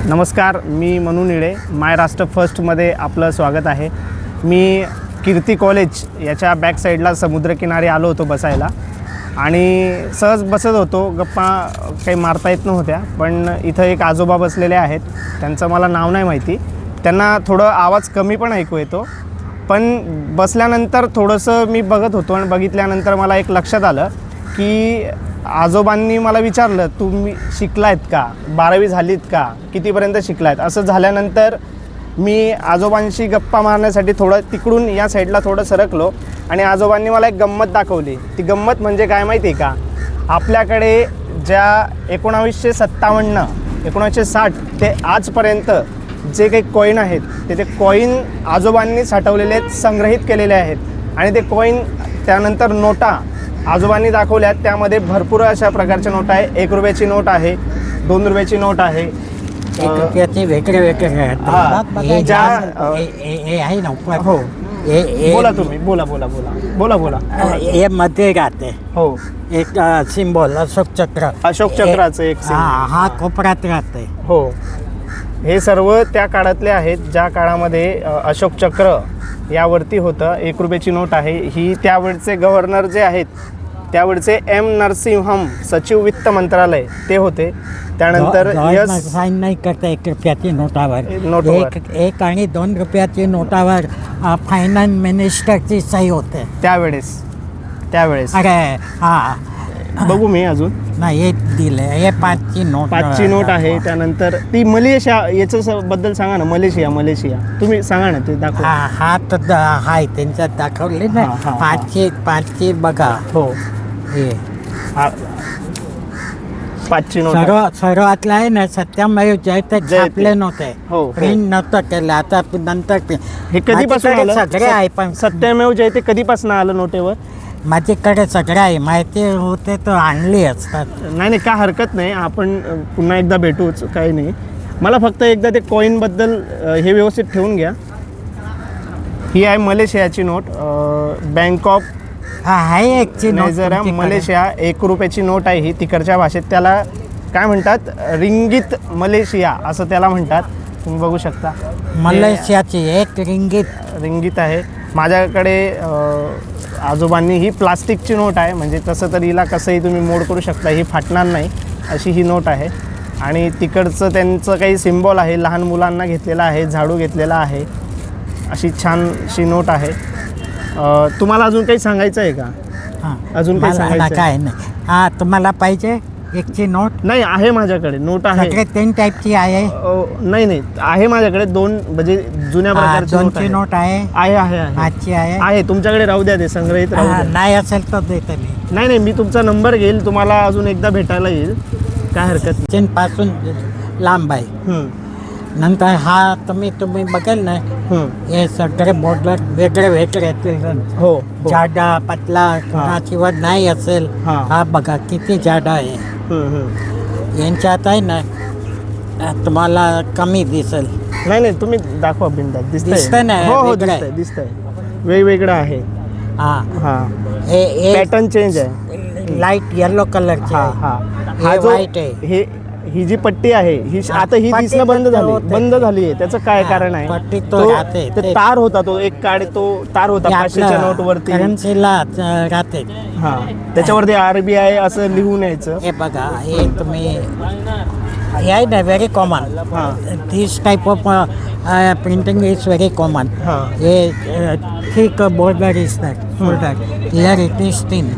नमस्कार, मी मनू निळे. माय राष्ट्र फर्स्टमध्ये आपलं स्वागत आहे. मी कीर्ती कॉलेज याच्या बॅक साईडला समुद्रकिनारी आलो होतो बसायला आणि सहज बसत होतो. गप्पा काही मारता येत नव्हत्या, पण इथं एक आजोबा बसलेले आहेत. त्यांचं मला नाव नाही माहिती. त्यांना थोडं आवाज कमी पण ऐकू येतो, पण बसल्यानंतर थोडंसं मी बघत होतो आणि बघितल्यानंतर मला एक लक्षात आलं की आजोबांनी मला विचारलं, तुम्ही शिकलायत का, 12वी झालीत का, कितीपर्यंत शिकलायत. असं झाल्यानंतर मी आजोबांशी गप्पा मारण्यासाठी थोडं तिकडून या साईडला थोडं सरकलो आणि आजोबांनी मला एक गंमत दाखवली. ती गंमत म्हणजे काय माहिती आहे का, आपल्याकडे ज्या 1957 1960 ते आजपर्यंत जे काही कॉईन आहेत ते कॉईन आजोबांनी साठवलेले आहेत, संग्रहित केलेले आहेत. आणि ते कॉईन त्यानंतर नोटा आजोबांनी दाखवल्यात. त्यामध्ये भरपूर अशा प्रकारच्या नोट आहे. 1 रुपयाची नोट आहे, 2 रुपयाची नोट आहे, 1 रुपयाचे वेगळे आहे ना. हो, बोला तुम्ही, बोला बोला बोला बोला बोला. हे मध्ये राहते. हो, एक सिम्बॉल अशोक चक्राचं एक हा कोपऱ्यात राहते. हो, हे सर्व त्या काळातले आहेत ज्या काळामध्ये अशोक चक्र यावरती होतं. 1 रुपयाची नोट आहे ही. त्यावेळचे गव्हर्नर जे आहेत त्यावेळचे एम नरसिंहम, सचिव वित्त मंत्रालय ते होते. त्यानंतर साईन नाही करता 1 रुपयाची नोटावर. एक आणि 2 रुपयाची नोटावर फायनान्स मिनिस्टरची सही होते त्यावेळेस. अरे हा, बघू मी अजून नाही. हे दिले, हे 5ची नोट आहे. त्यानंतर ती मलेशिया, याचं बद्दल सांगा ना. मलेशिया तुम्ही सांगा ना, ते दाखवा. हा तर हाय त्यांच्यात दाखवले ना. 5ची बघा. हो, हे 5ची नोट सर्वातला आहे ना. सत्यमेव जयते छापले नव्हते, प्रिंट नव्हतं केलं. आता नंतर हे कधीपासून आलं? सगळे आहे, पण सत्यमेव जयते कधीपासून आलं नोटेवर? माझ्याकडे सगळं आहे. माहिती होते तर आणली असतात. नाही, काय हरकत नाही. आपण पुन्हा एकदा भेटूच, काही नाही. मला फक्त एकदा ते कॉईनबद्दल हे व्यवस्थित ठेवून घ्या. ही आहे मलेशियाची नोट. बँक ऑफ आहे एकची नोट जरा मलेशिया. 1 रुपयाची नोट आहे ही. तिकडच्या भाषेत त्याला काय म्हणतात, रिंगीत मलेशिया असं त्याला म्हणतात. तुम्ही बघू शकता मलेशियाची 1 रिंगीत आहे. माझ्याकडे आजोबांनी ही प्लास्टिकची नोट आहे, म्हणजे तसं तर हिला कसंही तुम्ही मोड करू शकता, ही फाटणार नाही अशी ही नोट आहे. आणि तिकडचं त्यांचं काही सिम्बॉल आहे, लहान मुलांना घेतलेला आहे, झाडू घेतलेला आहे, अशी छानशी नोट आहे. तुम्हाला अजून काही सांगायचं आहे का? अजून काही सांगायचं काय नाही. तुम्हाला पाहिजे 1ची नोट? नाही, आहे माझ्याकडे नोट आहे. 3 टाईपची आहे. नाही, आहे माझ्याकडे 2, म्हणजे जुन्या प्रकारची 2ची नोट आहे. 5ची आहे. तुमच्याकडे राहू द्या, ते संग्रहित राहू द्या. नाही असेल तर देते मी. नाही, मी तुमचा नंबर घेईल, तुम्हाला अजून एकदा भेटायला येईल, काय हरकत नाही. चीनपासून लांब आहे. नंतर हा तुम्ही बघेल ना, हे सगळे बॉर्डर वेगळे येतील. हो, जाडा पतला कोणाची वर नाही असेल. हा बघा किती जाडा आहे. यांच्यात आहे ना तुम्हाला कमी दिसेल. नाही, तुम्ही दाखवा बिंदास. दिसतंय ना? हो, दिसतंय. वेगवेगळं आहे. हे पॅटर्न चेंज आहे. लाईट येलो कलरचे. हा जो व्हाईट आहे. ही जी पट्टी आहे ही आता ही दिसणं बंद झाली आहे. त्याचं काय कारण आहे? पट्टी तो तार होता, तो एक काळ तो तार होता 500च्या नोट वरती, करन्सीला राहते. त्याच्यावरती RBI असं लिहून यायचं. हे बघा, हे तुम्ही हे आहे ना, very common. This type of printing is very common. हे thick border is there. Here it is thin.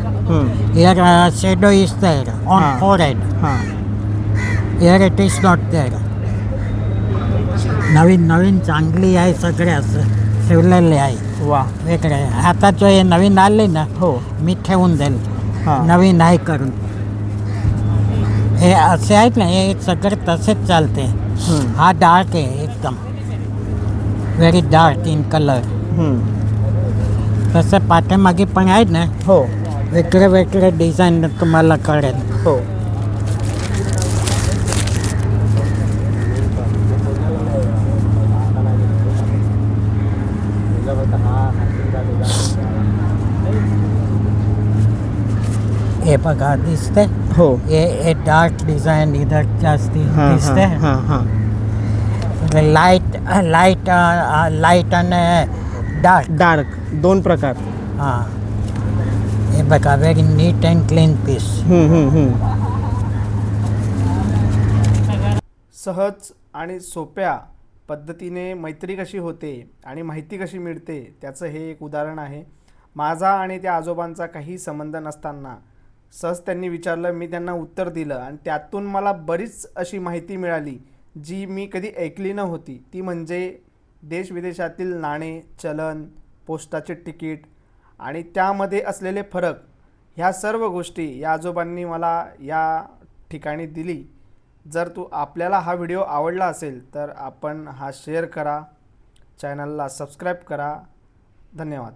Here shadow is there on forehead. Here it is not there. नवीन चांगली आहे, सगळे असं ठेवलेले आहे. वा, वेगळे. आता जो हे नवीन आले ना, मी ठेवून देईल नवीन आहे करून. हे असे आहेत ना, हे सगळे तसेच चालते. हा डार्क आहे एकदम, व्हेरी डार्क इन कलर. तसं पाठीमागे पण आहेत ना, वेगळे डिझाईन तुम्हाला कळेल. हो, हे बघा दिसते. हो, हे डार्क डिझाईन इधर जास्ती दिसते. लाईट लाईट आणि डार्क. डार्क, 2 प्रकार. हां, हे बघा, very neat and clean piece. सहज आणि सोप्या पद्धतीने मैत्री कशी होते आणि माहिती कशी मिळते त्याचं हे एक उदाहरण आहे. माझा आणि त्या आजोबांचा काही संबंध नसताना सहज त्यांनी विचारलं, मी त्यांना उत्तर दिलं आणि त्यातून मला बरीच अशी माहिती मिळाली जी मी कधी ऐकली नव्हती. ती म्हणजे देशविदेशातील नाणे, चलन, पोस्टाचे तिकीट आणि त्यामध्ये असलेले फरक. ह्या सर्व गोष्टी या आजोबांनी मला या ठिकाणी दिली. जर आपल्याला हा व्हिडिओ आवडला असेल तर आपण हा शेअर करा, चॅनलला सबस्क्राईब करा. धन्यवाद.